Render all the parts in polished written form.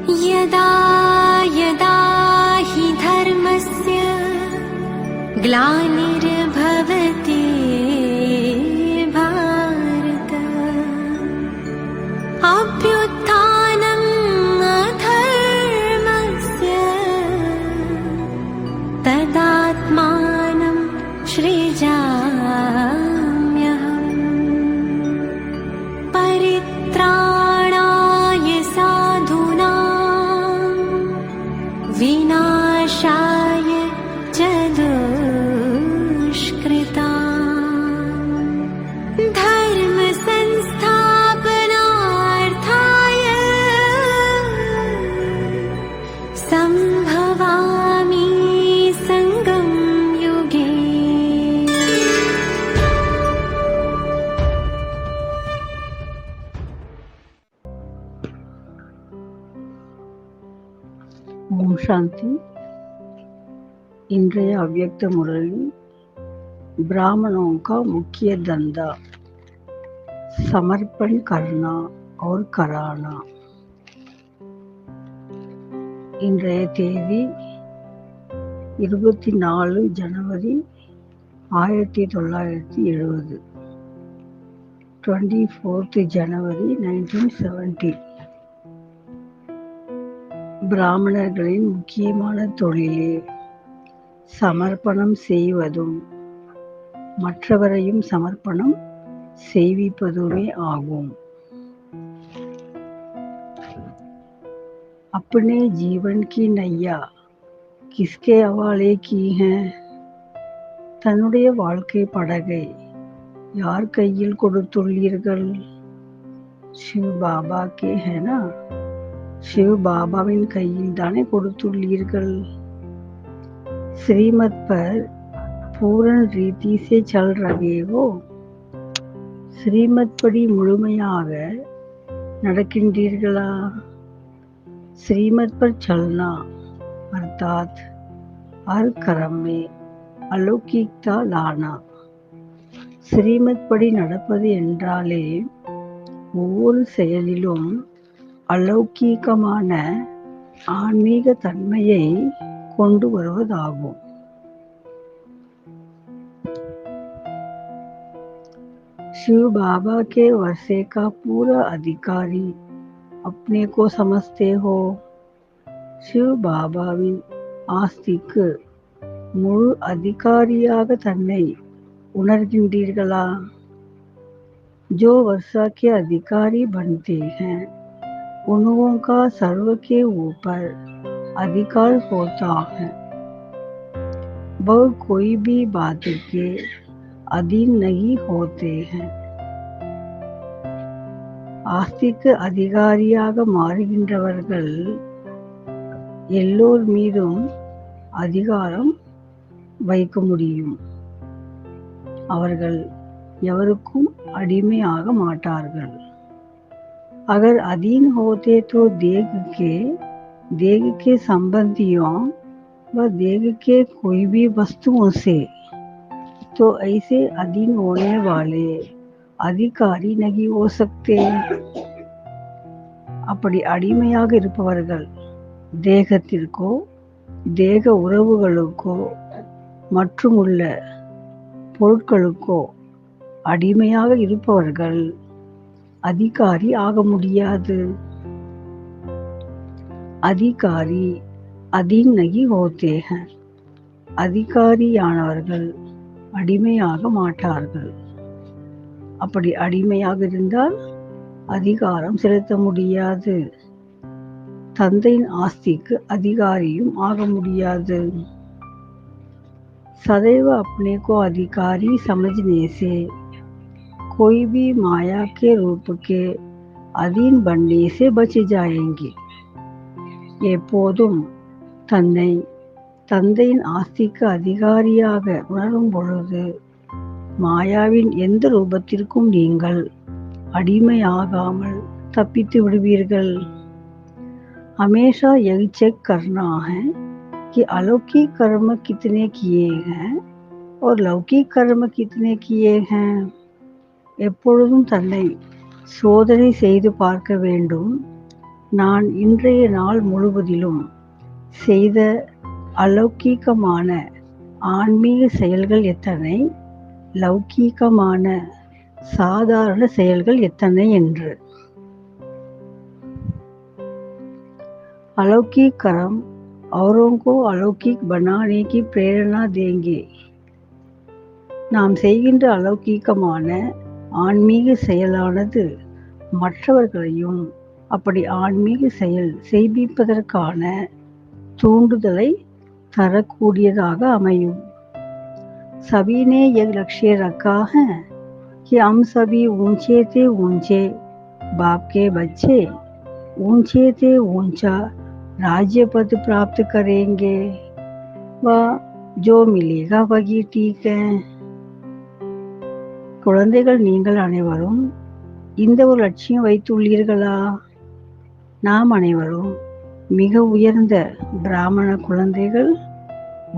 यदा यदा हि धर्मस्य ग्लानिर्भवति भारत अभ्युत्थानम् अधर्मस्य तदात्मानं सृजाम्यहम् परित्राणाय साधूनां विनाशाय च दुष्कृताम् धर्म संस्थापनार्थाय संभवामि संगम युगे। ओम शांति। इंद्रिय अव्यक्त मुरली ब्राह्मणों का मुख्य धंधा समर्पण करना और कराना। இன்றைய தேதி 24 ஜனவரி 1970, 24th ஜனவரி 1970. பிராமணர்களின் முக்கியமான தொழிலே சமர்ப்பணம் செய்வதும் மற்றவரையும் சமர்ப்பணம் செய்விப்பதுமே ஆகும். अपने जीवन की नैया किसके हवाले की है? தன்னுடைய வாழ்க்கை படகை யார் கையில் கொடுத்துள்ளீர்கள்? சிவ பாபா கே ஹேனா? சிவ பாபாவின் கையில் தானே கொடுத்துள்ளீர்கள். श्रीमत पर पूर्ण रीति से चल रहे हो? श्रीमत पடி முழுமையாக நடக்கின்றீர்களா? श्रीमत पर चलना अर्थात हर कर्म में अलौकिकता लाना. श्रीमत படி நடப்பது என்றாலே ஒவ்வொரு செயலிலும் அலௌகீகமான ஆன்மீக தன்மையை கொண்டு வருவதாகும். शिव बाबा के वर्षे का पूरा अधिकारी अपने को समझते हो? शिव பாபாவின் ஆஸ்திக்கு முழு அதிகாரியாக தன்னை உணர்கின்றீர்களா? जो वर्षा के अधिकारी बनते हैं उन्हों का सर्व के ऊपर अधिकार होता है. वह कोई भी बात के अधीन नहीं होते हैं. ஆஸ்திக்கு அதிகாரியாக மாறுகின்றவர்கள் எல்லோர் மீதும் அதிகாரம் வைக்க முடியும். அவர்கள் எவருக்கும் அடிமையாக மாட்டார்கள். अगर अधीन होते तो देह के संबंधियों व देह के कोई भी वस्तुओं से तो ऐसे अधीन होने वाले अधिकारी नहीं हो सकते. அப்படி அடிமையாக இருப்பவர்கள் தேகத்திற்கோ தேக உறவுகளுக்கோ மற்றும் உள்ள பொருட்களுக்கோ அடிமையாக இருப்பவர்கள் அதிகாரி ஆக முடியாது. அதிகாரி அதீன் நகி ஹோத்தே ஹைன். அதிகாரியானவர்கள் அடிமையாக மாட்டார்கள். அப்படி அடிமையாக இருந்தால் அதிகாரம் செலுத்த முடியாது. தந்தையின் ஆஸ்திக்கு அதிகாரியும் ஆக முடியாது. सदैव अपने को अधिकारी समझने से कोई भी माया के रूप के अधीन बनने से बच जाएंगे. எப்போதும் தன்னை தந்தையின் ஆஸ்திக்கு அதிகாரியாக உணரும் பொழுது மாயாவின் எந்த ரூபத்திற்கும் நீங்கள் அடிமையாகாமல் तपिத்து விடுவீர்கள். हमेशा यही चेक करना है कि अलौकिक कर्म कितने किए हैं और लौकिक कर्म कितने किए हैं. எப்பொழுதும் தன்னை சோதனை செய்து பார்க்க வேண்டும். நான் இன்றைய நாள் முழுவதிலும் செய்த அலௌகீகமான ஆன்மீக செயல்கள் எத்தனை, லௌகீகமான சாதாரண செயல்கள் எத்தனை என்று. अलौकिक कर्म औरों को अलौकिक बनाने की प्रेरणा देंगे. நாம் செய்கின்ற அலௌகீகமான ஆன்மீக செயலானது மற்றவர்களையும் அப்படி ஆன்மீக செயல் செய்விப்பதற்கான தூண்டுதலை தரக்கூடியதாக அமையும். सभी ने यह लक्ष्य रखा है कि हम सभी ऊंचे से ऊंचे बाप के बच्चे ऊंचे से ऊंचा राज्य पद प्राप्त करेंगे व जो मिलेगा वही ठीक है. குழந்தைகள் நீங்கள் அனைவரும் இந்த ஒரு லட்சியம் வைத்துள்ளீர்களா? நாம் அனைவரும் மிக உயர்ந்த பிராமண குழந்தைகள்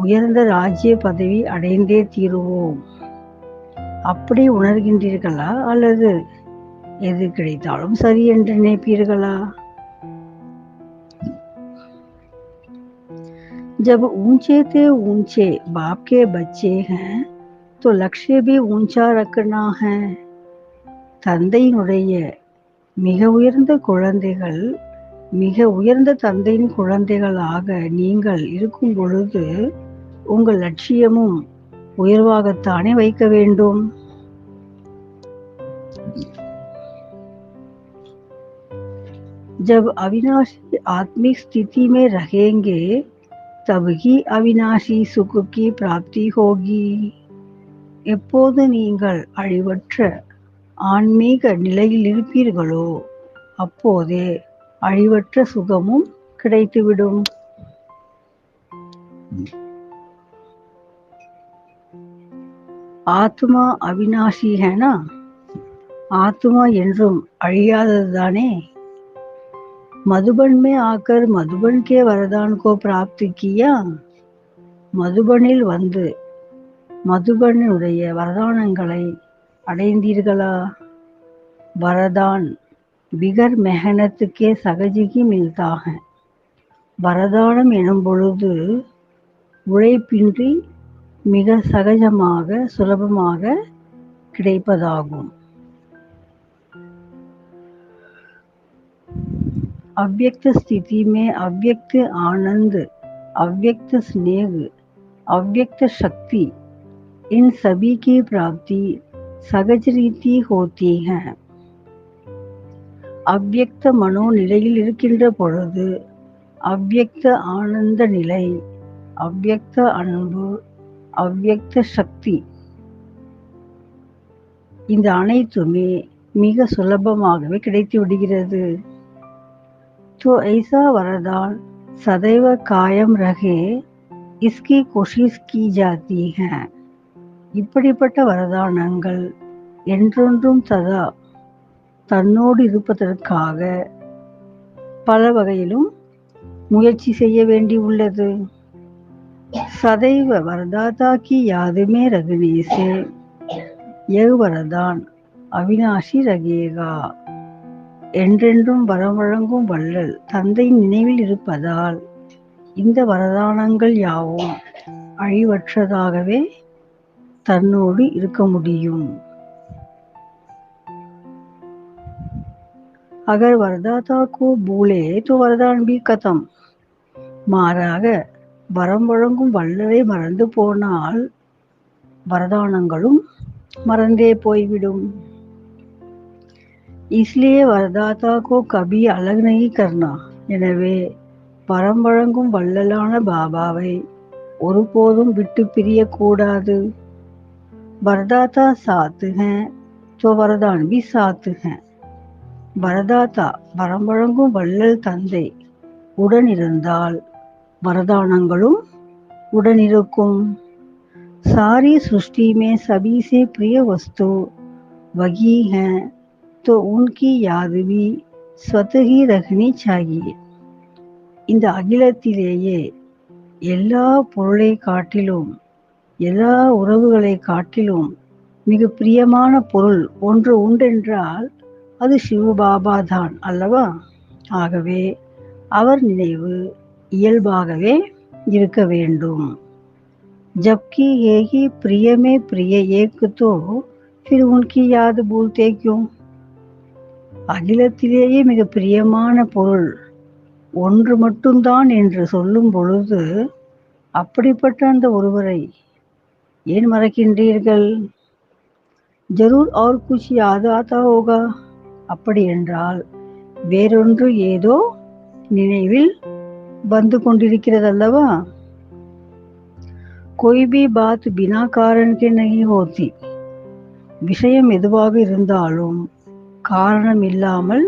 உயர்ந்த ராஜ்ய பதவி அடைந்தே தீருவோம். அப்படி உணர்கின்றீர்களா அல்லது எது கிடைத்தாலும் சரி என்று நினைப்பீர்களா? जब ऊंचे से ऊंचे बाप के बच्चे हैं तो लक्ष्य भी ऊंचा रखना है. தந்தையினுடைய மிக உயர்ந்த குழந்தைகள் மிக உயர்ந்த தந்தையின் குழந்தைகளாக நீங்கள் இருக்கும் பொழுது உங்கள் லட்சியமும் உயர்வாகத்தானே வைக்க வேண்டும். जब अविनाशी आत्मिक स्थिति में रहेंगे तभी अविनाशी सुख की प्राप्ति होगी. எப்போது நீங்கள் அழிவற்ற ஆன்மீக நிலையில் இருப்பீர்களோ அப்போதே அழிவற்ற சுகமும் கிடைத்துவிடும். ஆத்மா அவினாஷி ஹேனா, ஆத்மா என்றும் அழியாததுதானே. मधुबन में आकर मधुबन के वरदान को प्राप्त किया. மதுபனில் வந்து மதுபனுடைய வரதானங்களை அடைந்தீர்களா? வரதான் बिगर मेहनत के सहज ही मिलता है. வரதானம் எனும் பொழுது உழைப்பின்றி மிக சகஜமாக சுலபமாக கிடைப்பதாகும். अव्यक्त स्थिति में अव्यक्त आनंद, अव्यक्त स्नेह, अव्यक्त शक्ति, इन सभी की प्राप्ति सहज रीति होती है. அவ்யக்த மனோ நிலையில் இருக்கின்ற பொழுது அவ்யக்த ஆனந்த நிலை, அவ்யக்த அன்பு, அவ்யக்த சக்தி, இந்த அனைத்துமே மிக சுலபமாகவே கிடைத்து விடுகிறது. तो ऐसा वरदान सदैव कायम रहे इसकी कोशिश की जाती है. இப்படிப்பட்ட வரதானங்கள் என்றொன்றும் சதா தன்னோடு இருப்பதற்காக பல வகையிலும் முயற்சி செய்ய வேண்டி உள்ளது. सदैव वरदाता की याद में रखने से यह वरदान अविनाशी रहेगा. என்றென்றும் வரம் வழங்கும் வள்ளல் தந்தையின் நினைவில் இருப்பதால் இந்த வரதானங்கள் யாவும் அழிவற்றதாகவே தன்னோடு இருக்க முடியும். अगर वरदाता को भूले तो वरदान भी खत्म. மாறாக வரம் வழங்கும் வள்ளலை மறந்து போனால் வரதானங்களும் மறந்தே போய்விடும். इसलिए वरदाता को कभी अलग नहीं करना. எனவே வரம் வழங்கும் வள்ளலான பாபாவை ஒருபோதும் விட்டு பிரியக்கூடாது. வரதாத்தா சாத்து हैं तो वरदान भी साथ हैं. வரதாத்தா வரம் வழங்கும் வள்ளல் தந்தை உடன் இருந்தால் வரதானங்களும் उड़न இருக்கும். सारी सृष्टि में सभी से प्रिय वस्तु वही है तो उनकी याद भी स्वतः ही रखनी चाहिए. இந்த அகிலத்திலேயே எல்லா பொருளை காட்டிலும் எல்லா உறவுகளை காட்டிலும் மிக பிரியமான பொருள் ஒன்று உண்டென்றால் அது சிவபாபா தான் அல்லவா? ஆகவே அவர் நினைவு இயல்பாகவே இருக்க வேண்டும். जबकि यही प्रिय में प्रिय एक तो फिर उनकी याद भूलते क्यों? அகிலத்திலேயே மிக பிரியமான பொருள் ஒன்று மட்டும்தான் என்று சொல்லும் பொழுது அப்படிப்பட்ட அந்த ஒருவரை ஏன் மறக்கின்றீர்கள்? ஜரூர் और कुछ याद आता होगा. அப்படி என்றால் வேறொன்று ஏதோ நினைவில் வந்து கொண்டிருக்கிறதல்லவா? कोई भी बात बिना कारण के नहीं होती. விஷயம் எதுவாக இருந்தாலும் காரணம் இல்லாமல்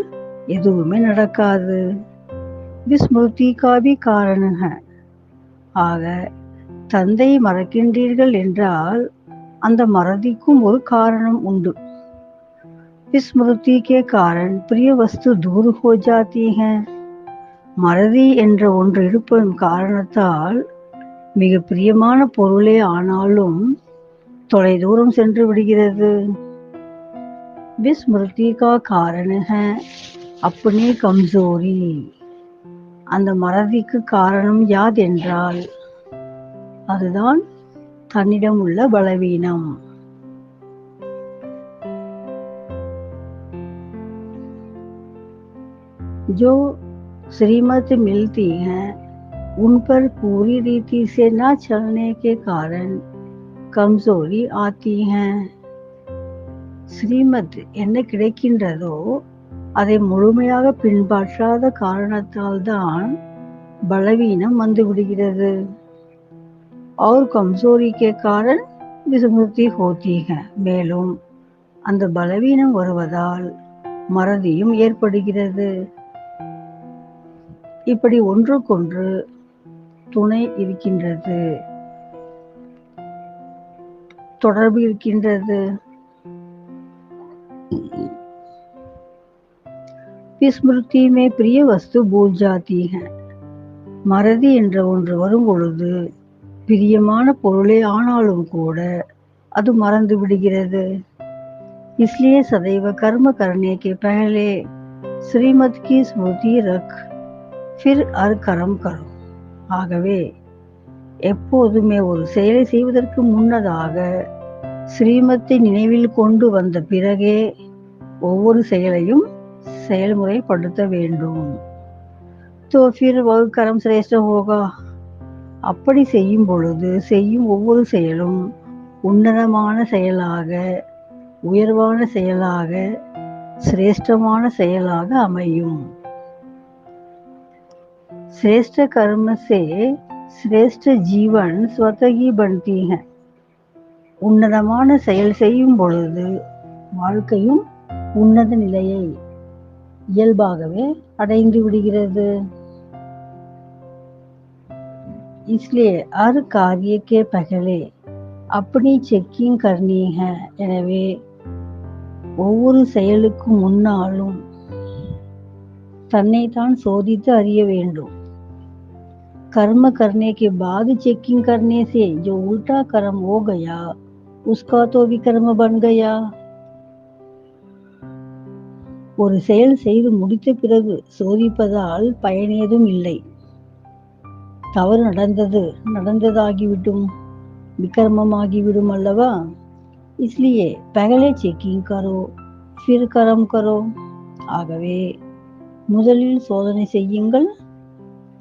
எதுவுமே நடக்காது. விஸ்மிருதி கா பி காரணம் ஹை. ஆக தந்தை மறக்கின்றீர்கள் என்றால் அந்த மறதிக்கும் ஒரு காரணம் உண்டு. விஸ்மிருதி கே காரண் பிரிய வஸ்து தூர் ஹோ ஜாத்தி ஹை. மறதி என்ற ஒன்று இருப்பதன் காரணத்தால் மிக பிரியமான பொருளே ஆனாலும் தொலை தூரம் சென்று விடுகிறது. விஸ்மிருதி கா காரணம் ஹை அப்பனே கம்சோரி. அந்த மறதிக்கு காரணம் யாதென்றால் அதுதான் தன்னிடம் உள்ள பலவீனம். जो श्रीमत मिलती हैं उन पर पूरी रीति से न चलने के कारण कमजोरी आती हैं. ஸ்ரீமத் என்ன கிடைக்கின்றதோ அதை முழுமையாக பின்பற்றாத காரணத்தால் தான் பலவீனம் வந்து விடுகிறது. और कमजोरी के कारण विस्मृति होती है. மேலும் அந்த பலவீனம் வருவதால் மறதியும் ஏற்படுகிறது. இப்படி ஒன்றுக்கொன்று துணை இருக்கின்றது, தொடர்பு இருக்கின்றது. விஸ்மிருதி மே பிரிய வஸ்து பூல் ஜாத்தி ஹை. மறதி என்ற ஒன்று வரும் பொழுது பிரியமான பொருளே ஆனாலும் கூட அது மறந்து விடுகிறது. इसलिए सदैव कर्म करने के पहले श्रीमत की स्मृति रख फिर हर कर्म करो. ஆகவே எப்போதுமே ஒரு செயலை செய்வதற்கு முன்னதாக ஸ்ரீமத்தை நினைவில் கொண்டு வந்த பிறகே ஒவ்வொரு செயலையும் செயல்முறைப்படுத்த வேண்டும். तो फिर वह कर्म श्रेष्ठ होगा. அப்படி செய்யும் பொழுது செய்யும் ஒவ்வொரு செயலும் உன்னதமான செயலாக, உயர்வான செயலாக, சிரேஷ்டமான செயலாக அமையும். श्रेष्ठ कर्म से श्रेष्ठ जीवन स्वतः ही बनती है. உன்னதமான செயல் செய்யும் பொழுது வாழ்க்கையும் உன்னத நிலையை இயல்பாகவே அடைந்து விடுகிறது. इसलिए हर कार्य के पहले अपनी चेकिंग करनी है. எனவே ஒவ்வொரு செயலுக்கும் முன்னாலும் தன்னைத்தான் சோதித்து அறிய வேண்டும். कर्म करने के बाद चेकिंग करने से जो उल्टा कर्म हो गया उसका तो विकर्म बन गया. ஒரு செயல் செய்து முடித்த பிறகு சோதிப்பதால் பயனேதும் இல்லை. தவறு நடந்ததாகிவிடும், விகர்மமாகிவிடும் அல்லவா? इसलिए पहले चेकिंग करो फिर कर्म करो. ஆகவே முதலில் சோதனை செய்யுங்கள்,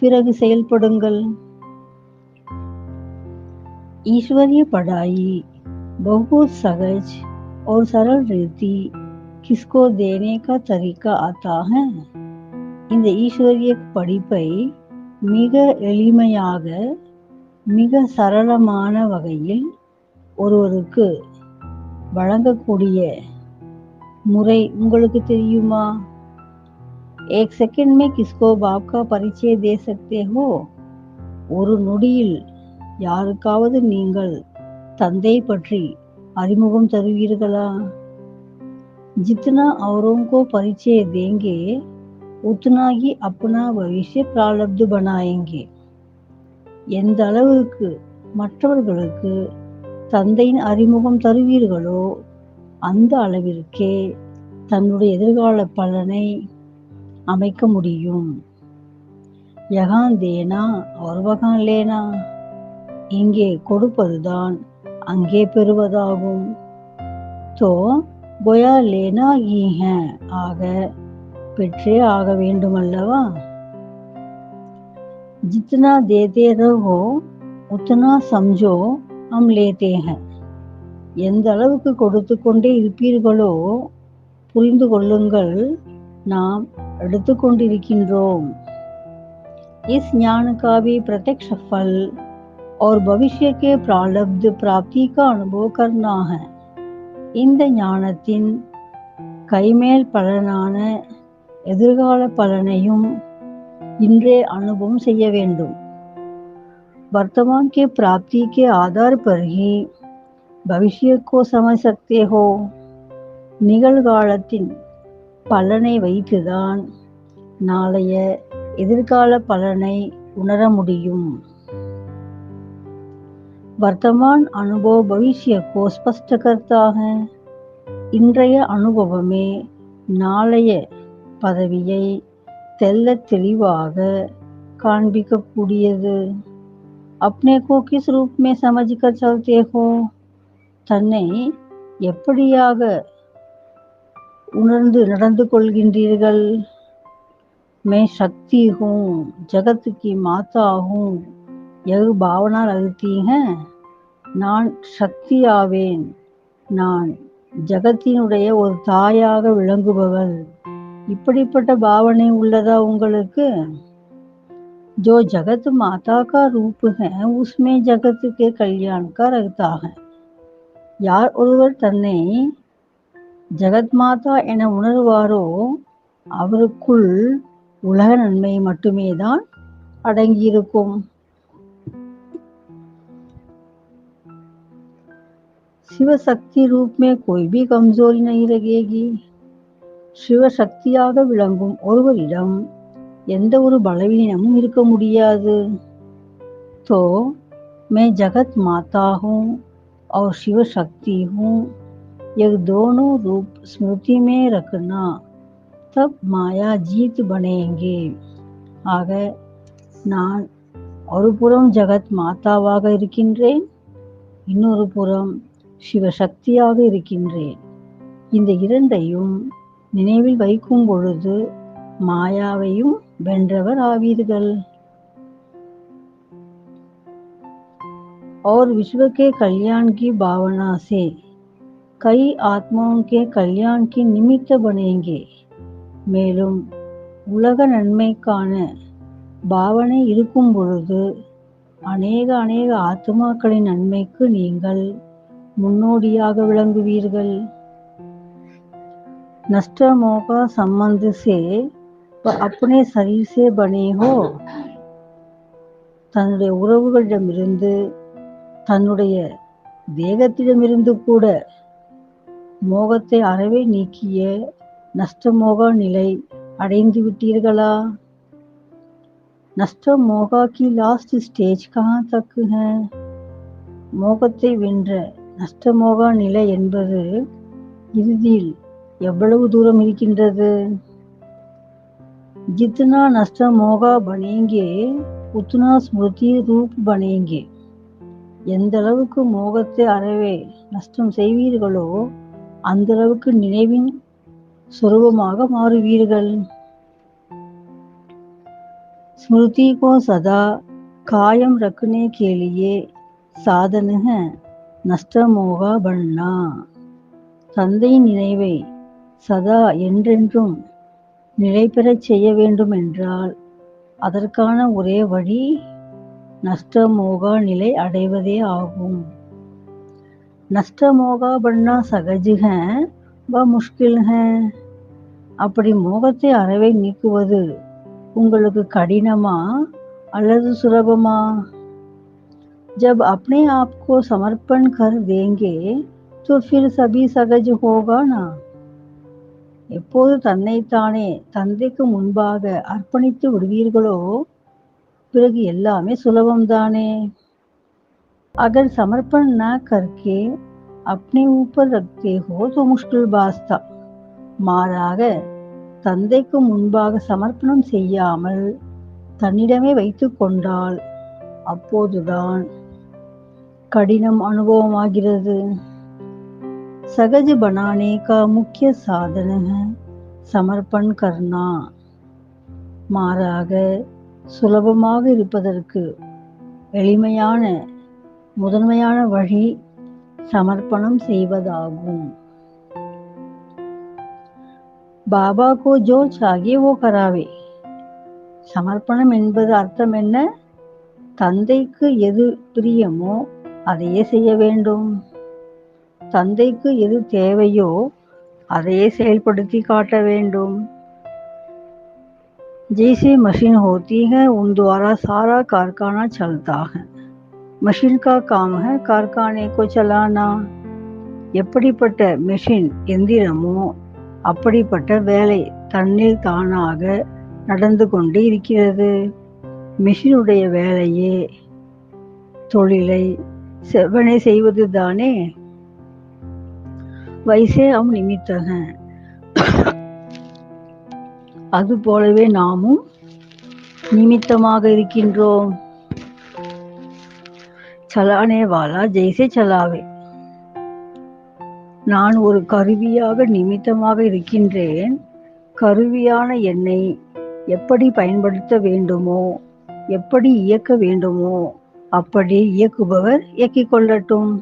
பிறகு செயல்படுங்கள். ईश्वरीय पढ़ाई बहुत सहज और सरल रीति किसको देने का तरीका आता है. இந்த ஈஸ்வரிய படிப்பை மிக எளிமையாக, மிக சரளமான வகையில் ஒருவருக்கு வழங்கக்கூடிய முறை உங்களுக்கு தெரியுமா? एक सेकंड में किसको बाप का परिचय दे सकते हो. ஒரு நொடியில் யாருக்காவது நீங்கள் தந்தை பற்றி அறிமுகம் தருவீர்களா? जितना औरों को परिचय देंगे उतना ही अपना भविष्य प्रारब्ध बनाएंगे. எந்த அளவுக்கு மற்றவர்களுக்கு தந்தையின் அறிமுகம் தருவீர்களோ அந்த அளவிற்கே தன்னுடைய எதிர்கால பலனை அமைக்க முடியும். யகான் தேனா और वहां लेना, இங்கே கொடுப்பதுதான் அங்கே பெறுவதாகும். तो गोया लेना ही है, ஆக பெற்றே ஆக வேண்டுமல்லவா. जितना देते रहो उतना समझो हम लेते हैं, எந்த அளவுக்கு கொடுத்து கொண்டே இருப்பீர்களோ புரிந்து கொள்ளுங்கள் நாம் எடுத்துக்கொண்டிருக்கின்றோம். इस ज्ञान का भी प्रत्यक्ष फल और भविष्य के प्रारब्ध प्राप्ति का अनुभव करना है. இந்த ஞானத்தின் கைமேல் பலனான எதிர்கால பலனையும் இன்றே அனுபவம் செய்ய வேண்டும். वर्तमान के प्राप्ति के आधार पर ही भविष्य को समझ सकते हो. நிகழ்காலத்தின் பலனை வைத்துதான் நாளைய எதிர்கால பலனை உணர முடியும். वर्तमान अनुभव भविष्य को स्पष्ट करता है. இன்றைய அனுபவமே நாளைய பதவியை தெள்ளத் தெளிவாக காண்பிக்கக்கூடியது. अपने को किस रूप में समझ कर चलते हो, தன்னை எப்படியாக உணர்ந்து நடந்து கொள்கின்றீர்கள். मैं शक्ति हूँ, जगत की माता हूँ, यह भावना रखती है. நான் சக்தி ஆவேன், நான் ஜகத்தினுடைய ஒரு தாயாக விளங்குபவள், இப்படிப்பட்ட பாவனை உள்ளதா உங்களுக்கு? जो जगत माता का रूप है उसमें जगत के कल्याण का रखता है. யார் ஒருவர் தன்னை ஜகத் மாதா என உணர்வாரோ அவருக்குள் உலக நன்மை மட்டுமே தான் அடங்கியிருக்கும். சிவசக்தி रूप में कोई भी कमजोरी नहीं लगेगी. சிவசக்தியாக விளங்கும் ஒருவரிடம் எந்த ஒரு பலவீனமும் இருக்க முடியாது. तो मैं जगत माता हूँ और शिव शक्ति हूँ, यह दोनों रूप स्मृति में रखना, तब माया जीत बनेंगे. ஆக நான் ஒரு புறம் ஜகத் மாதாவாக இருக்கின்றேன், இன்னொரு புறம் சிவசக்தியாக இருக்கின்றேன். இந்த இரண்டையும் நினைவில் வைக்கும் பொழுது மாயாவையும் வென்றவர் ஆவீர்கள். और विश्व के कल्याण की भावना से कई आत्माओं के कल्याण की निमित्त बनेंगे. மேலும் உலக நன்மைக்கான பாவனை இருக்கும் பொழுது அநேக ஆத்மாக்களின் நன்மைக்கு நீங்கள் முன்னோடியாக விளங்குவீர்கள். नष्ट मोह संबंध से वह अपने शरीर से बने हो, தன்னுடைய உறவுகளிடமிருந்து தன்னுடைய தேகத்திடமிருந்து கூட மோகத்தை அறவே நீக்கிய நஷ்டமோக நிலை அடைந்து விட்டீர்களா? நஷ்ட மோகா की लास्ट स्टेज कहाँ तक है? மோகத்தை வென்ற நஷ்டமோக நிலை என்பது இறுதியில் எவ்வளவு தூரம் இருக்கின்றது? जितना नष्ट मोगा बनेंगे उतना स्मृति रूप बनेंगे. எந்த அளவுக்கு மோகத்தை அறவே நஷ்டம் செய்வீர்களோ அந்த அளவுக்கு நினைவின் சொரூபமாக மாறுவீர்கள். स्मृति को सदा कायम रखने के लिए साधन है नष्ट मोगा बनना. தந்தையின் நினைவை சதா என்றென்றும் நிலை பெறச் செய்ய வேண்டும் என்றால் அதற்கான ஒரே வழி நஷ்ட மோகா நிலை அடைவதே ஆகும். நஷ்ட மோகா பண்ணா சகஜ் ஹை வ முஷ்கில் ஹை. அப்படி மோகத்தை அறவே நீக்குவது உங்களுக்கு கடினமா அல்லது சுலபமா? जब अपने आप को समर्पण कर देंगे तो फिर सभी सहज होगा ना. எப்போது தன்னைத்தானே தந்தைக்கு முன்பாக அர்ப்பணித்து விடுவீர்களோ பிறகு எல்லாமே சுலபம்தானே. अगर समर्पण न करके अपने ऊपर रखते हो तो मुश्किल बात था. மாறாக தந்தைக்கு முன்பாக சமர்ப்பணம் செய்யாமல் தன்னிடமே வைத்து கொண்டால் அப்போதுதான் கடினம் அனுபவமாகிறது. सहज बनाने का मुख्य साधन है समर्पण करना. மாறாக சுலபமாக இருப்பதற்கு எளிமையான முதன்மையான வழி சமர்ப்பணம் செய்வதாகும். பாபா கோ ஜோ சாகியே வோ கராவே. சமர்ப்பணம் என்பது அர்த்தம் என்ன? தந்தைக்கு எது பிரியமோ அதையே செய்ய வேண்டும். தந்தைக்கு எது தேவையோ அதையே செயல்படுத்தி காட்ட வேண்டும். जैसे मशीन होती है उन द्वारा सारा कारखाना चलता है. मशीन का काम है कारखाने को चलाना. எப்படிப்பட்ட மெஷின் எந்திரமோ அப்படிப்பட்ட வேலை தன்னில் தானாக நடந்து கொண்டு இருக்கிறது. மெஷினுடைய வேலையே தொழிலை செவ்வனே செய்வது தானே. वैसे हम निमित्त हैं. அது போலவே நாமும் நிமித்தமாக இருக்கின்றோம். சலானே வாலா ஜெய்சே சலாவே. நான் ஒரு கருவியாக நிமித்தமாக இருக்கின்றேன். கருவியான என்னை எப்படி பயன்படுத்த வேண்டுமோ எப்படி இயக்க வேண்டுமோ அப்படி இயக்குபவர் இயக்கிக் கொள்ளட்டும்.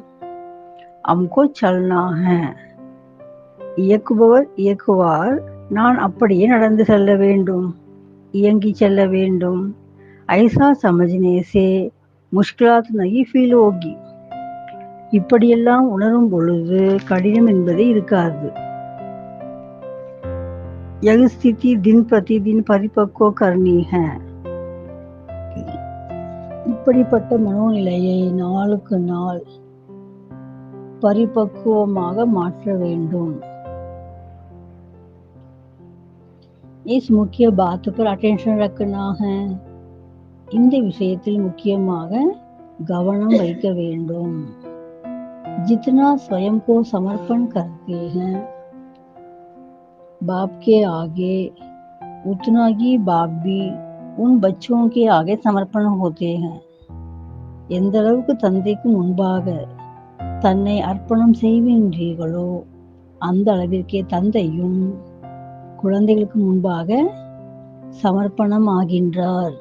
அம்கோ சல்னா ஹை. இயக்குபவர் இயக்குவார். நான் அப்படியே நடந்து செல்ல வேண்டும், இயங்கி செல்ல வேண்டும். ஐசா சமஜ்னே சே முஷ்கிலாத் நஹி ஃபீல் ஹோகி. இப்படியெல்லாம் உணரும் பொழுது கடினம் என்பதே இருக்காது. யஹ் ஸ்திதி தின் பிரதி தின் பரிபக்வ கர்னி ஹை. இப்படிப்பட்ட மனோநிலையை நாளுக்கு நாள் பரிபக்குவமாக மாற்ற வேண்டும். इस मुख्य बात पर अटेंशन रखना है. இந்த விஷயத்தில் முக்கியமாக கவனம் வைக்க வேண்டும். जितना स्वयं को समर्पण करते हैं बाप के आगे उतना ही बाप भी उन बच्चों के आगे समर्पण होते हैं. எந்த அளவுக்கு தந்தைக்கு முன்பாக தன்னை அர்ப்பணம் செய்கின்றீர்களோ அந்த அளவிற்கே தந்தையும் குழந்தைகளுக்கு முன்பாக समर्पणम आगिंद्रार.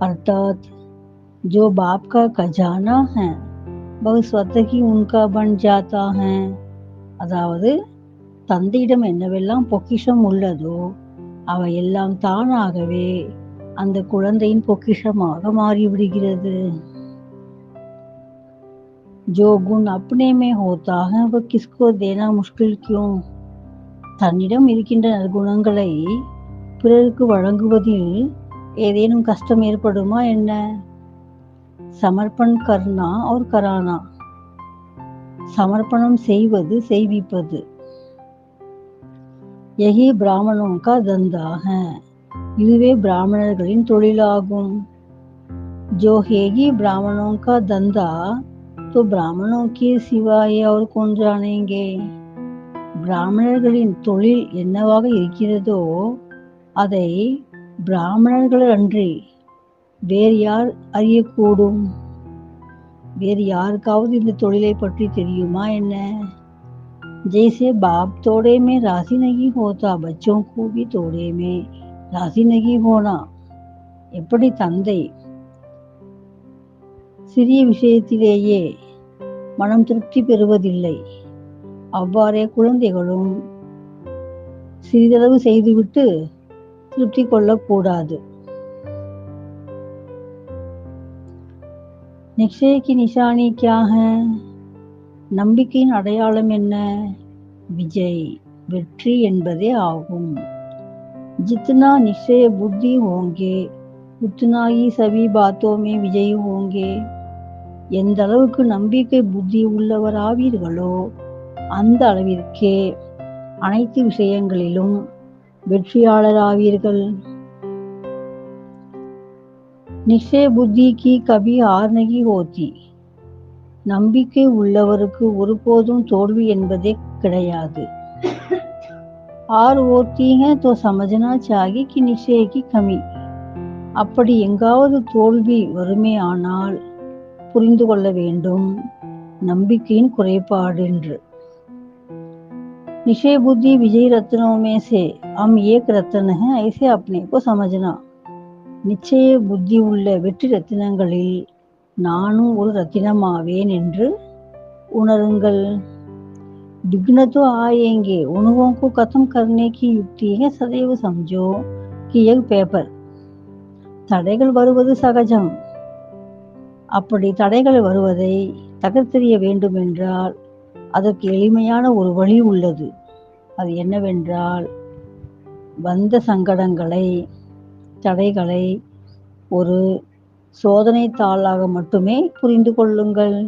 अर्थात जो बाप का खजाना है वह स्वतः ही उनका बन जाता है. அதாவது தந்தையிடம் என்னவெல்லாம் பொக்கிஷம் உள்ளதோ அவையெல்லாம் தானாகவே அந்த குழந்தையின் பொக்கிஷமாக மாறிவிடுகிறது. जो गुण अपने में होता है वह किसको देना मुश्किल क्यों. தன்னிடம் இருக்கின்ற நற்குணங்களை பிறருக்கு வழங்குவதில் ஏதேனும் கஷ்டம் ஏற்படுமா என்ன? சமர்ப்பண் கர்னா और कराना. சமர்ப்பணம் செய்வது செய்விப்பது. यही ब्राह्मणों का धंधा है. இதுவே பிராமணர்களின் தொழிலாகும். जो है ही ब्राह्मणों का धंधा तो ब्राह्मणों के सिवाय और कौन जानेंगे. பிராமணர்களின் தொழில் என்னவாக இருக்கிறதோ அதை பிராமணர்கள் அன்றி வேறு யார் அறியக்கூடும்? வேறு யாருக்காவது இந்த தொழிலை பற்றி தெரியுமா என்ன? जैसे बाप तोड़े में राजी नहीं होता बच्चों को भी तोड़े में राजी नहीं होना. எப்படி தந்தை சிறிய விஷயத்திலேயே மனம் திருப்தி பெறுவதில்லை, அவ்வாறே குழந்தைகளும் சிறிதளவு செய்துவிட்டு திருப்தி கொள்ளக்கூடாது. நிச்சய की निशानी क्या है. நம்பிக்கையின் அடையாளம் என்ன? விஜய், வெற்றி என்பதே ஆகும். जितना निश्चय बुद्धि होंगे उतना ही सभी बातों में विजयी होंगे. எந்த அளவுக்கு நம்பிக்கை புத்தி உள்ளவராவீர்களோ அந்த அளவிற்கே அனைத்து விஷயங்களிலும் வெற்றியாளராவீர்கள். நிச்சய புத்தி की कभी हार नहीं होती. நம்பிக்கை உள்ளவருக்கு ஒருபோதும் தோல்வி என்பதே கிடையாது. और होती हैं तो समझना चाहिए कि निश्चय की कमी. அப்படி எங்காவது தோல்வி வறுமையானால் புரிந்து கொள்ள வேண்டும் நம்பிக்கையின் குறைபாடு என்று. निश्चय बुद्धि विजयी रत्नों में से हम एक रत्न है ऐसे अपने को समझना. நிச்சய புத்தி உள்ள வெற்றி ரத்தினங்களில் நானும் ஒரு ரத்தினமாவேன் என்று உணருங்கள். विघ्न तो आएंगे उन्हों को खत्म करने की युक्ति है सदैव समझो कि एक पेपर. தடைகள் வருவது சகஜம். அப்படி தடைகள் வருவதை தகர்த்தெறிய வேண்டும் என்றால் அதற்கு எளிமையான ஒரு வழி உள்ளது. அது என்னவென்றால் வந்த சங்கடங்களை தடைகளை ஒரு சோதனை தாளாக மட்டுமே புரிந்து கொள்ளுங்கள்.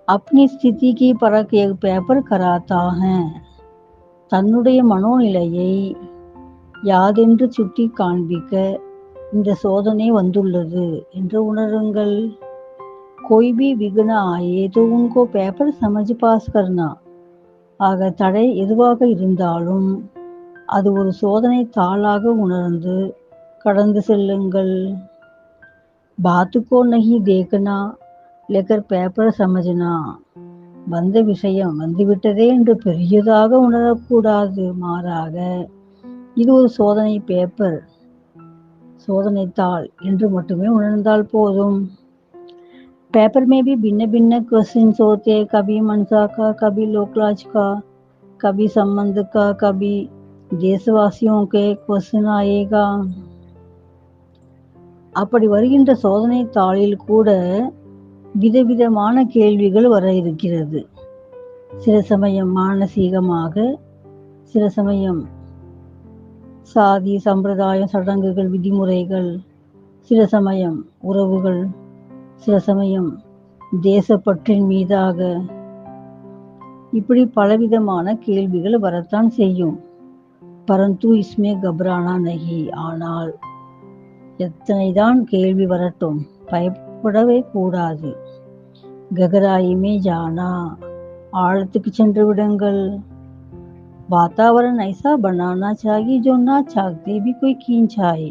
अपनी स्थिति की परख एक पेपर कराता है. தன்னுடைய மனோநிலையை யாதென்று சுட்டி காண்பிக்க இந்த சோதனை வந்துள்ளது என்று உணருங்கள். कोई भी विघ्न आए तो उनको पेपर समझ पास करना. ஆக தடை எதுவாக இருந்தாலும் அது ஒரு சோதனை தாளாக உணர்ந்து கடந்து செல்லுங்கள். बात को नहीं देखना लेकर पेपर समझना. வந்த விஷயம் வந்துவிட்டதே என்று பெரியதாக உணரக்கூடாது. மாறாக இது ஒரு சோதனை பேப்பர் சோதனை தாள் என்று மட்டுமே உணர்ந்தால் போதும். पेपर में भी भिन्न भिन्न क्वेश्चंस होते हैं. कभी मनसा का, कभी लोकलाज का, कभी संबंध का, कभी देशवासियों के क्वेश्चन आएगा. அப்படி வருகின்ற சோதனை தாளில் கூட விதவிதமான கேள்விகள் வர இருக்கிறது. சில சமயம் மானசீகமாக, சில சமயம் சாதி சம்பிரதாயம் சடங்குகள் விதிமுறைகள், சில சமயம் உறவுகள், சில சமயம் தேசப்பற்றின் மீதாக, இப்படி பலவிதமான கேள்விகள் வரத்தான் செய்யும். பரந்து இஸ்மே கபரானா நகி. ஆனால் எத்தனைதான் கேள்வி வரட்டும் பயப்படவே கூடாது. ககராயிமே ஜானா. ஆழத்துக்கு சென்று விடுங்கள். वातावरण ऐसा बनाना चाहिए जो ना चाहते भी कोई खींच आए.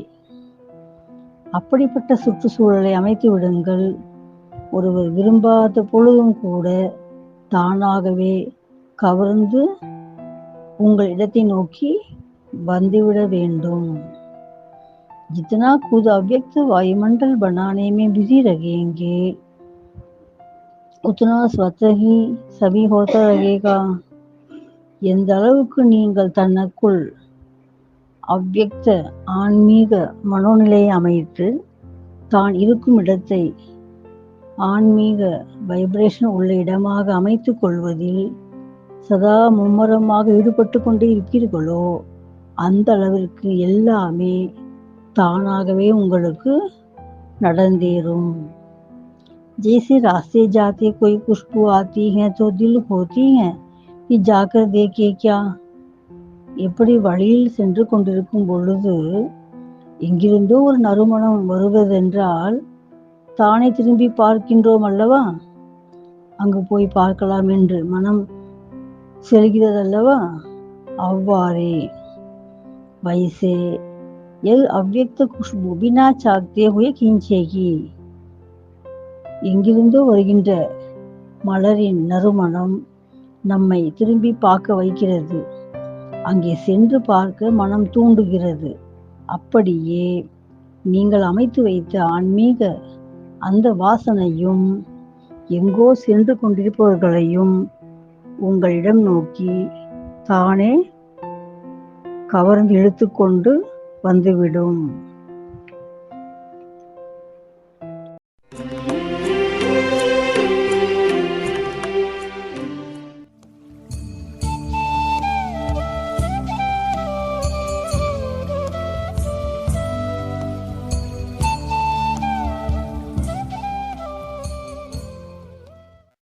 அப்படிப்பட்ட சுற்றுச்சூழலை அமைத்து விடுங்கள். ஒருவர் விரும்பாத பொழுதும் கூட தானாகவே கவர்ந்து உங்கள் இடத்தை நோக்கி வந்துவிட வேண்டும். जितना खुद अव्यक्त वायुमंडल बनाने में बिजी रहेंगे उतना स्वतः ही सभी होता रहेगा. எந்த அளவுக்கு நீங்கள் தனக்குள் அவ்யக்த ஆன்மீக மனோநிலையை அமைத்து தான் இருக்கும் இடத்தை ஆன்மீக வைப்ரேஷன் உள்ள இடமாக அமைத்து கொள்வதில் சதா மும்மரமாக ஈடுபட்டு கொண்டே இருக்கிறீர்களோ அந்த அளவிற்கு எல்லாமே தானாகவே உங்களுக்கு நடந்தேறும். जैसे रास्ते जाते कोई खुशबू आती है तो दिल होती है कि जाकर देखे क्या. எப்படி வழியில் சென்று கொண்டிருக்கும் பொழுது எங்கிருந்தோ ஒரு நறுமணம் வருவதென்றால் தானே திரும்பி பார்க்கின்றோம் அல்லவா. அங்கு போய் பார்க்கலாம் என்று மனம் செல்கிறதல்லவா. அவ்வாறே வைசே எல் அவ்யக்த குஷ்பு பினா சாக்தே ஹுயே கிஞ்சேகி. எங்கிருந்தோ வருகின்ற மலரின் நறுமணம் நம்மை திரும்பி பார்க்க வைக்கிறது. அங்கே சென்று பார்க்க மனம் தூண்டுகிறது. அப்படியே நீங்கள் அமைத்து வைத்த ஆன்மீக அந்த வாசனையும் எங்கோ சென்று கொண்டிருப்பவர்களையும் உங்களிடம் நோக்கி தானே கவர்ந்து இழுத்து கொண்டு வந்துவிடும்.